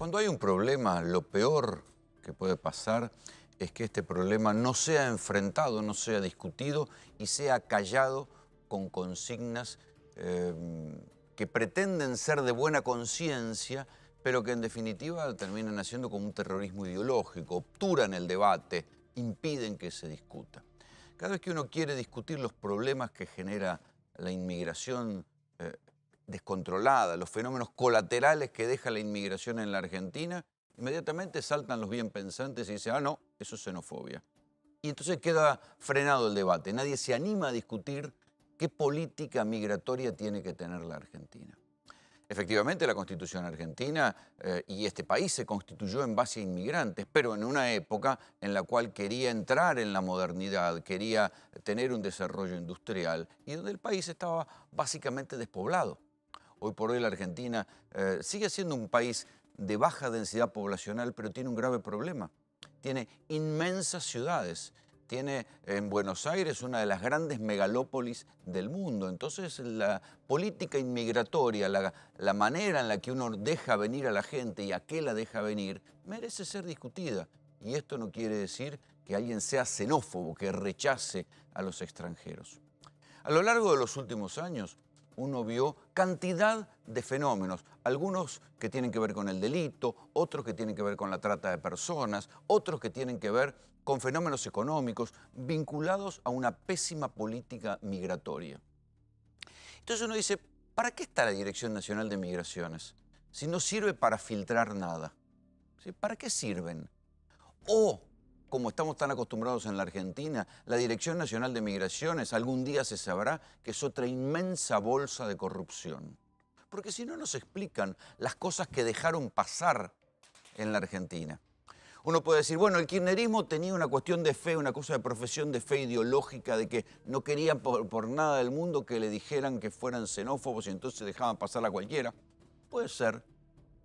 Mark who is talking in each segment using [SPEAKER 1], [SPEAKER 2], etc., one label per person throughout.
[SPEAKER 1] Cuando hay un problema, lo peor que puede pasar es que este problema no sea enfrentado, no sea discutido y sea callado con consignas que pretenden ser de buena conciencia, pero que en definitiva terminan haciendo como un terrorismo ideológico, obturan el debate, impiden que se discuta. Cada vez que uno quiere discutir los problemas que genera la inmigración descontrolada, los fenómenos colaterales que deja la inmigración en la Argentina, inmediatamente saltan los bien pensantes y dicen, ah, no, eso es xenofobia. Y entonces queda frenado el debate. Nadie se anima a discutir qué política migratoria tiene que tener la Argentina. Efectivamente, la Constitución argentina y este país se constituyó en base a inmigrantes, pero en una época en la cual quería entrar en la modernidad, quería tener un desarrollo industrial y donde el país estaba básicamente despoblado. Hoy por hoy la Argentina sigue siendo un país de baja densidad poblacional, pero tiene un grave problema. Tiene inmensas ciudades. Tiene en Buenos Aires una de las grandes megalópolis del mundo. Entonces la política inmigratoria, la manera en la que uno deja venir a la gente y a qué la deja venir, merece ser discutida. Y esto no quiere decir que alguien sea xenófobo, que rechace a los extranjeros. A lo largo de los últimos años, uno vio cantidad de fenómenos, algunos que tienen que ver con el delito, otros que tienen que ver con la trata de personas, otros que tienen que ver con fenómenos económicos vinculados a una pésima política migratoria. Entonces uno dice, ¿para qué está la Dirección Nacional de Migraciones? Si no sirve para filtrar nada. ¿Sí? ¿Para qué sirven? O, como estamos tan acostumbrados en la Argentina, la Dirección Nacional de Migraciones algún día se sabrá que es otra inmensa bolsa de corrupción. Porque si no nos explican las cosas que dejaron pasar en la Argentina. Uno puede decir, bueno, el kirchnerismo tenía una cuestión de fe, una cosa de profesión de fe ideológica, de que no querían por nada del mundo que le dijeran que fueran xenófobos y entonces dejaban pasar a cualquiera. Puede ser,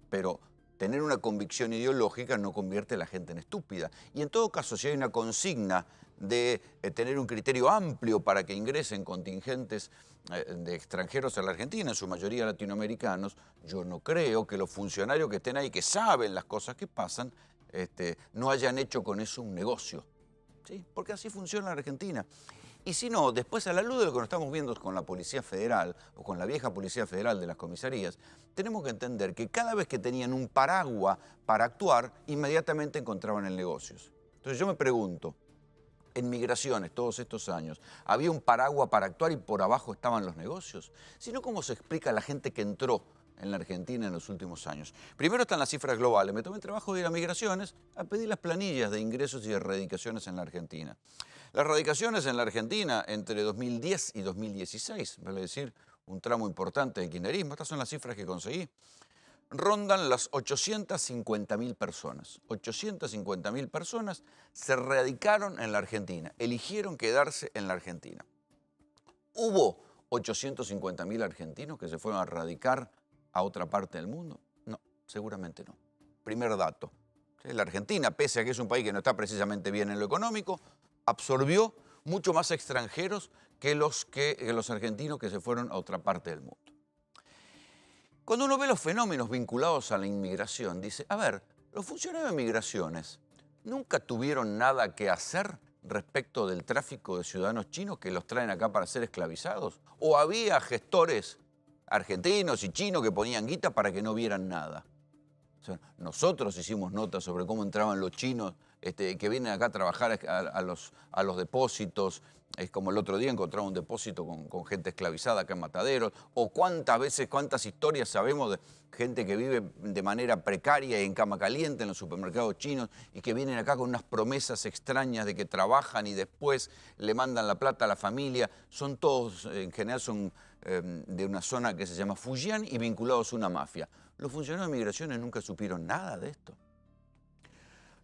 [SPEAKER 1] pero tener una convicción ideológica no convierte a la gente en estúpida. Y en todo caso, si hay una consigna de tener un criterio amplio para que ingresen contingentes de extranjeros a la Argentina, en su mayoría latinoamericanos, yo no creo que los funcionarios que estén ahí, que saben las cosas que pasan, no hayan hecho con eso un negocio. ¿Sí? Porque así funciona la Argentina. Y si no, después a la luz de lo que nos estamos viendo con la Policía Federal o con la vieja Policía Federal de las comisarías, tenemos que entender que cada vez que tenían un paraguas para actuar, inmediatamente encontraban el negocios. Entonces yo me pregunto, en migraciones todos estos años, ¿había un paraguas para actuar y por abajo estaban los negocios? Si no, ¿cómo se explica a la gente que entró en la Argentina en los últimos años? Primero están las cifras globales. Me tomé el trabajo de ir a migraciones a pedir las planillas de ingresos y de erradicaciones en la Argentina. Las erradicaciones en la Argentina entre 2010 y 2016, vale decir, un tramo importante del kirchnerismo, estas son las cifras que conseguí, rondan las 850.000 personas. 850.000 personas se radicaron en la Argentina, eligieron quedarse en la Argentina. ¿Hubo 850.000 argentinos que se fueron a radicar a otra parte del mundo? No, seguramente no. Primer dato. La Argentina, pese a que es un país que no está precisamente bien en lo económico, absorbió mucho más extranjeros que los argentinos que se fueron a otra parte del mundo. Cuando uno ve los fenómenos vinculados a la inmigración, dice, a ver, los funcionarios de migraciones nunca tuvieron nada que hacer respecto del tráfico de ciudadanos chinos que los traen acá para ser esclavizados. ¿O había gestores argentinos y chinos que ponían guita para que no vieran nada? O sea, nosotros hicimos notas sobre cómo entraban los chinos que vienen acá a trabajar a los depósitos. Es como el otro día encontraron un depósito con gente esclavizada acá en Mataderos. O cuántas historias sabemos de gente que vive de manera precaria y en cama caliente en los supermercados chinos y que vienen acá con unas promesas extrañas de que trabajan y después le mandan la plata a la familia. Son todos, en general son de una zona que se llama Fujian y vinculados a una mafia. Los funcionarios de migraciones nunca supieron nada de esto.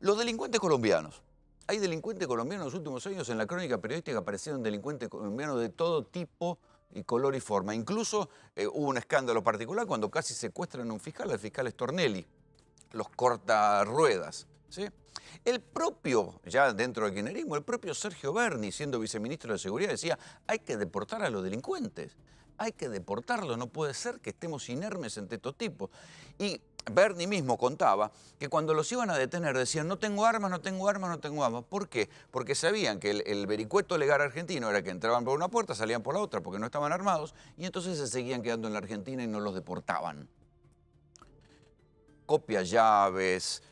[SPEAKER 1] Los delincuentes colombianos. Hay delincuentes colombianos en los últimos años, en la crónica periodística aparecieron delincuentes colombianos de todo tipo y color y forma. Incluso hubo un escándalo particular cuando casi secuestran a un fiscal, el fiscal Stornelli, los cortarruedas. ¿Sí? El propio, ya dentro del kirchnerismo, el propio Sergio Berni, siendo viceministro de Seguridad, decía, hay que deportar a los delincuentes. hay que deportarlos, no puede ser que estemos inermes ante estos tipos. Y Bernie mismo contaba que cuando los iban a detener decían no tengo armas, no tengo armas, no tengo armas. ¿Por qué? Porque sabían que el vericueto legal argentino era que entraban por una puerta, salían por la otra porque no estaban armados y entonces se seguían quedando en la Argentina y no los deportaban. Copia llaves,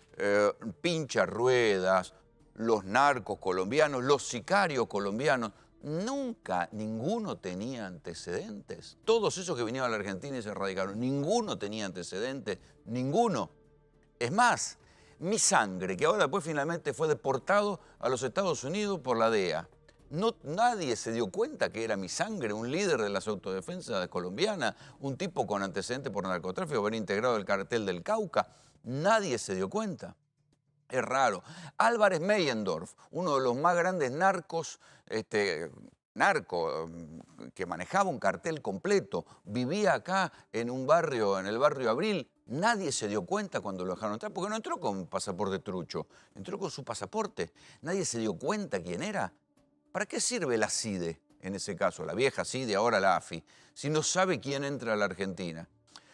[SPEAKER 1] pincha ruedas, los narcos colombianos, los sicarios colombianos. Nunca, ninguno tenía antecedentes. Todos esos que vinieron a la Argentina y se radicaron, ninguno tenía antecedentes, ninguno. Es más, Mi Sangre, que ahora después finalmente fue deportado a los Estados Unidos por la DEA. Nadie se dio cuenta que era Mi Sangre, un líder de las autodefensas colombianas, un tipo con antecedentes por narcotráfico, haber integrado el cartel del Cauca. Nadie se dio cuenta. Es raro. Álvarez Meyendorf, uno de los más grandes narcos, que manejaba un cartel completo, vivía acá en un barrio, en el barrio Abril. Nadie se dio cuenta cuando lo dejaron entrar, porque no entró con pasaporte trucho, entró con su pasaporte. Nadie se dio cuenta quién era. ¿Para qué sirve la CIDE, en ese caso, la vieja CIDE, ahora la AFI, si no sabe quién entra a la Argentina?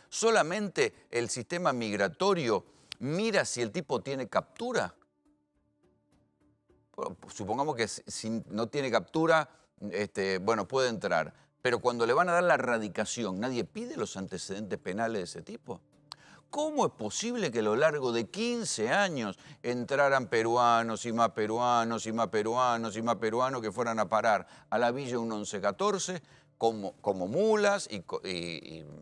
[SPEAKER 1] Solamente el sistema migratorio mira si el tipo tiene captura. Bueno, supongamos que si no tiene captura, bueno, puede entrar. Pero cuando le van a dar la radicación, nadie pide los antecedentes penales de ese tipo. ¿Cómo es posible que a lo largo de 15 años entraran peruanos y más peruanos y más peruanos y más peruanos que fueran a parar a la Villa 1114 como mulas y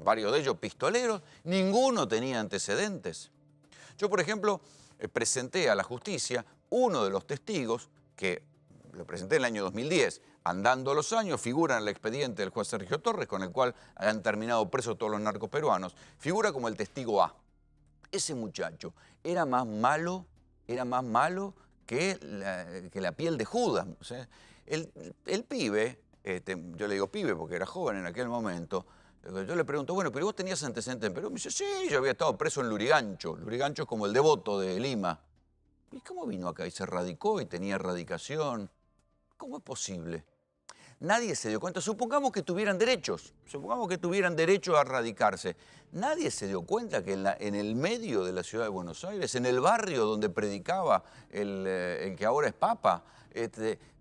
[SPEAKER 1] varios de ellos pistoleros? Ninguno tenía antecedentes. Yo, por ejemplo, presenté a la justicia uno de los testigos que lo presenté en el año 2010. Andando los años, figura en el expediente del juez Sergio Torres, con el cual han terminado presos todos los narcos peruanos. Figura como el testigo A. Ese muchacho era más malo que la piel de Judas. O sea, el pibe, yo le digo pibe porque era joven en aquel momento. Yo le pregunto, bueno, pero vos tenías antecedentes en Perú. Me dice, sí, yo había estado preso en Lurigancho. Lurigancho es como el Devoto de Lima. ¿Y cómo vino acá? Y se radicó y tenía radicación. ¿Cómo es posible? Nadie se dio cuenta. Supongamos que tuvieran derechos. Supongamos que tuvieran derecho a radicarse. Nadie se dio cuenta que en el medio de la ciudad de Buenos Aires, en el barrio donde predicaba el que ahora es Papa,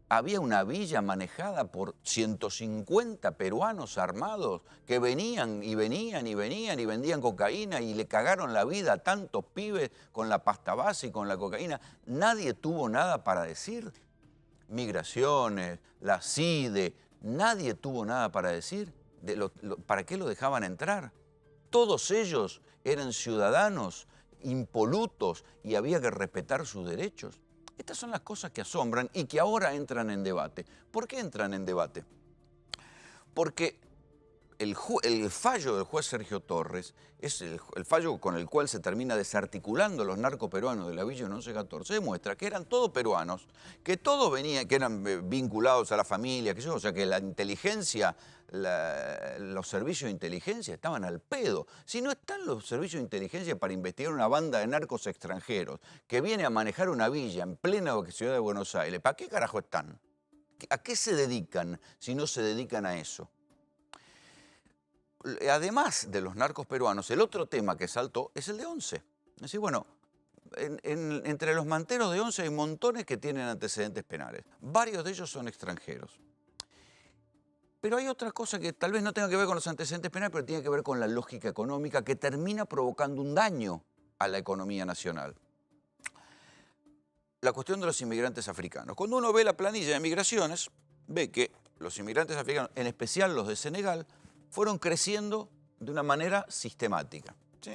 [SPEAKER 1] había una villa manejada por 150 peruanos armados que venían y venían y venían y vendían cocaína y le cagaron la vida a tantos pibes con la pasta base y con la cocaína. Nadie tuvo nada para decir. Migraciones, la CIDE, nadie tuvo nada para decir. ¿Para qué lo dejaban entrar? Todos ellos eran ciudadanos impolutos y había que respetar sus derechos. Estas son las cosas que asombran y que ahora entran en debate. ¿Por qué entran en debate? Porque el fallo del juez Sergio Torres es el fallo con el cual se termina desarticulando los narcoperuanos de la Villa 1114. Demuestra que eran todos peruanos, que todos venían, que eran vinculados a la familia, o sea que la inteligencia, los servicios de inteligencia estaban al pedo. Si no están los servicios de inteligencia para investigar una banda de narcos extranjeros que viene a manejar una villa en plena ciudad de Buenos Aires, ¿para qué carajo están? ¿A qué se dedican si no se dedican a eso? Además de los narcos peruanos, el otro tema que saltó es el de Once. Es decir, bueno, entre los manteros de Once hay montones que tienen antecedentes penales. Varios de ellos son extranjeros. Pero hay otra cosa que tal vez no tenga que ver con los antecedentes penales, pero tiene que ver con la lógica económica que termina provocando un daño a la economía nacional. La cuestión de los inmigrantes africanos. Cuando uno ve la planilla de migraciones, ve que los inmigrantes africanos, en especial los de Senegal, fueron creciendo de una manera sistemática. ¿Sí?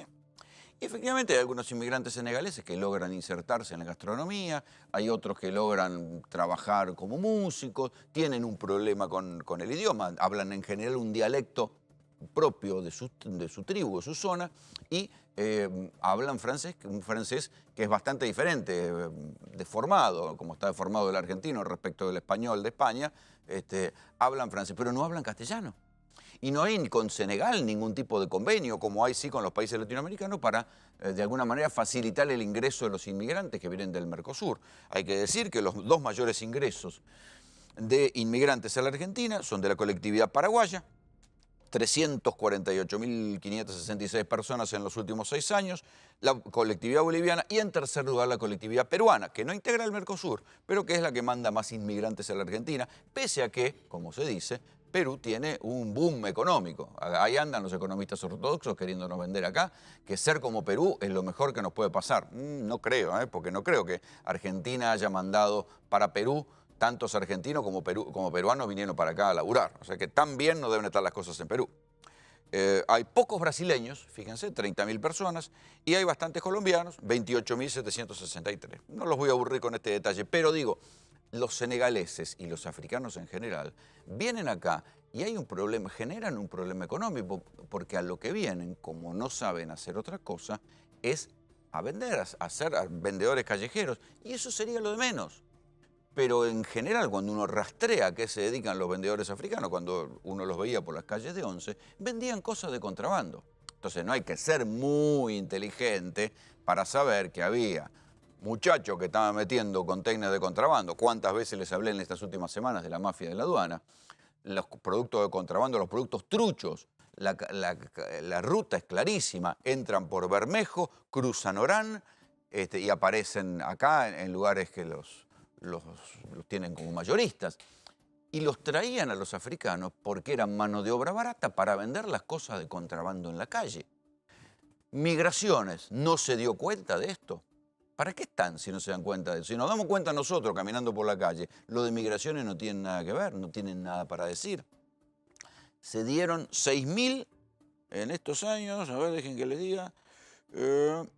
[SPEAKER 1] Y efectivamente hay algunos inmigrantes senegaleses que logran insertarse en la gastronomía, hay otros que logran trabajar como músicos, tienen un problema con el idioma, hablan en general un dialecto propio de su tribu, de su zona, y hablan francés, un francés que es bastante diferente, deformado, como está deformado el argentino respecto del español de España, hablan francés, pero no hablan castellano. Y no hay con Senegal ningún tipo de convenio, como hay sí con los países latinoamericanos, para de alguna manera facilitar el ingreso de los inmigrantes que vienen del Mercosur. Hay que decir que los dos mayores ingresos de inmigrantes a la Argentina son de la colectividad paraguaya 348.566 personas en los últimos 6 años, la colectividad boliviana y en tercer lugar la colectividad peruana, que no integra el Mercosur, pero que es la que manda más inmigrantes a la Argentina, pese a que, como se dice, Perú tiene un boom económico. Ahí andan los economistas ortodoxos queriéndonos vender acá que ser como Perú es lo mejor que nos puede pasar. No creo, porque no creo que Argentina haya mandado para Perú tantos argentinos como peruanos vinieron para acá a laburar. O sea que tan bien no deben estar las cosas en Perú. Hay pocos brasileños, fíjense, 30.000 personas, y hay bastantes colombianos, 28.763. No los voy a aburrir con este detalle, pero digo, los senegaleses y los africanos en general vienen acá y hay un problema, generan un problema económico, porque a lo que vienen, como no saben hacer otra cosa, es a vender, a ser vendedores callejeros, y eso sería lo de menos. Pero en general, cuando uno rastrea a qué se dedican los vendedores africanos, cuando uno los veía por las calles de Once, vendían cosas de contrabando. Entonces no hay que ser muy inteligente para saber que había muchachos que estaban metiendo containers de contrabando. ¿Cuántas veces les hablé en estas últimas semanas de la mafia de la aduana? Los productos de contrabando, los productos truchos. La ruta es clarísima. Entran por Bermejo, cruzan Orán y aparecen acá en lugares que los tienen como mayoristas. Y los traían a los africanos porque eran mano de obra barata para vender las cosas de contrabando en la calle. Migraciones no se dio cuenta de esto. ¿Para qué están si no se dan cuenta de eso? Si nos damos cuenta nosotros caminando por la calle, lo de migraciones no tienen nada que ver, no tienen nada para decir. Se dieron 6.000 en estos años, a ver, dejen que les diga, en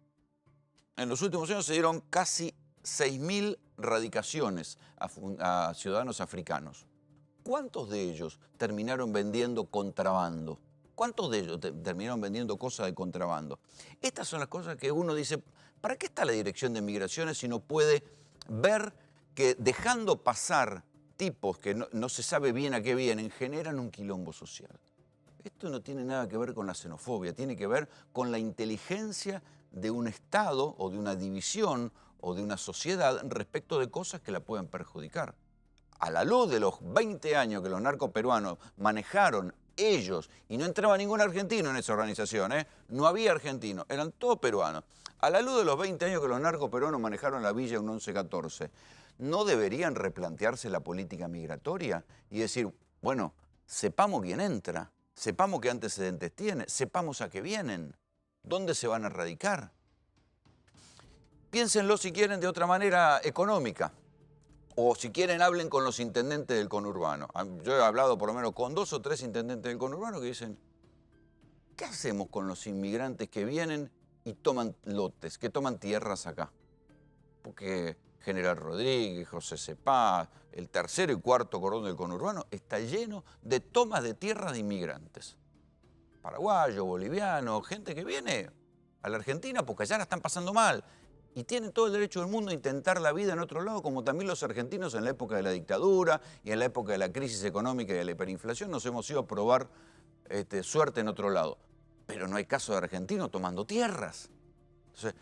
[SPEAKER 1] los últimos años se dieron casi 6.000 radicaciones a ciudadanos africanos. ¿Cuántos de ellos terminaron vendiendo contrabando? ¿Cuántos de ellos terminaron vendiendo cosas de contrabando? Estas son las cosas que uno dice, ¿para qué está la Dirección de Migraciones si no puede ver que dejando pasar tipos que no se sabe bien a qué vienen, generan un quilombo social? Esto no tiene nada que ver con la xenofobia, tiene que ver con la inteligencia de un Estado o de una división o de una sociedad respecto de cosas que la pueden perjudicar. A la luz de los 20 años que los narcos peruanos manejaron ellos, y no entraba ningún argentino en esa organización, no había argentinos, eran todos peruanos. A la luz de los 20 años que los narcos peruanos manejaron la villa en 1114, ¿no deberían replantearse la política migratoria y decir, bueno, sepamos quién entra, sepamos qué antecedentes tiene, sepamos a qué vienen, dónde se van a radicar? Piénsenlo si quieren de otra manera económica. O si quieren, hablen con los intendentes del conurbano. Yo he hablado por lo menos con 2 o 3 intendentes del conurbano que dicen, ¿qué hacemos con los inmigrantes que vienen y toman lotes, que toman tierras acá? Porque General Rodríguez, José Cepaz, el tercero y cuarto cordón del conurbano está lleno de tomas de tierras de inmigrantes. Paraguayos, bolivianos, gente que viene a la Argentina porque allá la están pasando mal. Y tienen todo el derecho del mundo a intentar la vida en otro lado, como también los argentinos en la época de la dictadura y en la época de la crisis económica y de la hiperinflación nos hemos ido a probar suerte en otro lado. Pero no hay caso de argentinos tomando tierras. Entonces,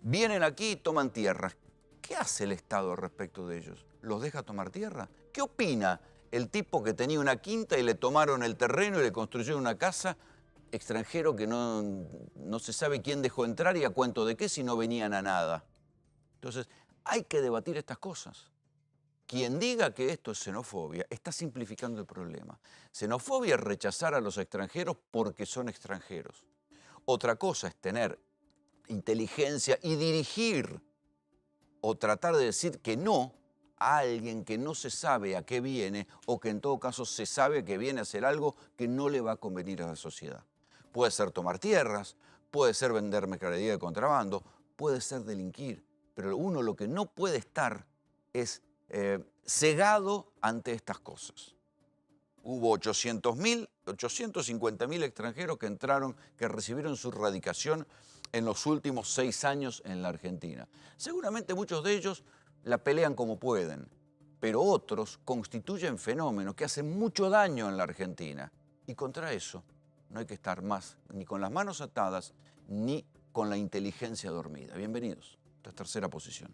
[SPEAKER 1] vienen aquí y toman tierras. ¿Qué hace el Estado respecto de ellos? ¿Los deja tomar tierra? ¿Qué opina el tipo que tenía una quinta y le tomaron el terreno y le construyeron una casa? Extranjero que no se sabe quién dejó entrar y a cuento de qué si no venían a nada. Entonces, hay que debatir estas cosas. Quien diga que esto es xenofobia está simplificando el problema. Xenofobia es rechazar a los extranjeros porque son extranjeros. Otra cosa es tener inteligencia y dirigir o tratar de decir que no a alguien que no se sabe a qué viene o que en todo caso se sabe que viene a hacer algo que no le va a convenir a la sociedad. Puede ser tomar tierras, puede ser vender mercadería de contrabando, puede ser delinquir, pero uno lo que no puede estar es cegado ante estas cosas. Hubo 850.000 extranjeros que entraron, que recibieron su radicación en los últimos 6 años en la Argentina. Seguramente muchos de ellos la pelean como pueden, pero otros constituyen fenómenos que hacen mucho daño en la Argentina. Y contra eso no hay que estar más ni con las manos atadas ni con la inteligencia dormida. Bienvenidos. Esta es Tercera Posición.